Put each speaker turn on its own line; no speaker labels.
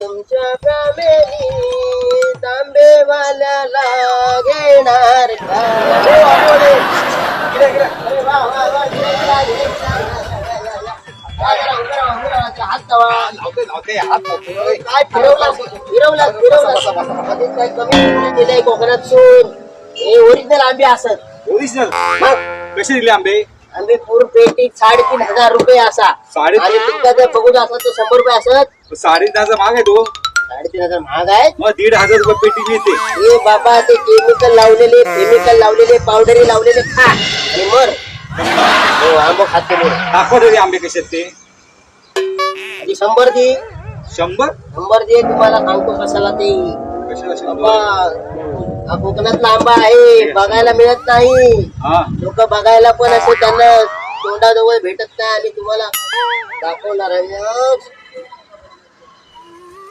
तुमच्या कामेरी तांबेवाल्याला घेणार का? अरे वा वा वा, काय फिरवला काय कमी दिलंय कोकणात सून हे ओरिजिनल आंबे असत.
ओरिजिनल कसे दिले आंबे?
आंबे पूर्ण पेटी 3,500 रुपये असा. आणि तुमचा जर बघून असला तर 100 रुपये असत.
3,500 महाग आहे तो.
3,500 महाग आहे.
मग 1,500 रुपये पेटी मिळते.
हे बाबा ते केमिकल लावलेले पावडरी लावलेले खा आणि मर. हो आंबे खाते मग.
दाखव तरी आंबे कसे आहेत ते.
आणि 100 दे.
100
दे तुम्हाला सांगतो कशाला ते.
कशाला
बाबा हा कोकणातला आंबा आहे, बघायला मिळत नाही. लोक बघायला पण असे त्यांना तोंडाजवळ भेटत नाही आणि तुम्हाला दाखवणार आहे.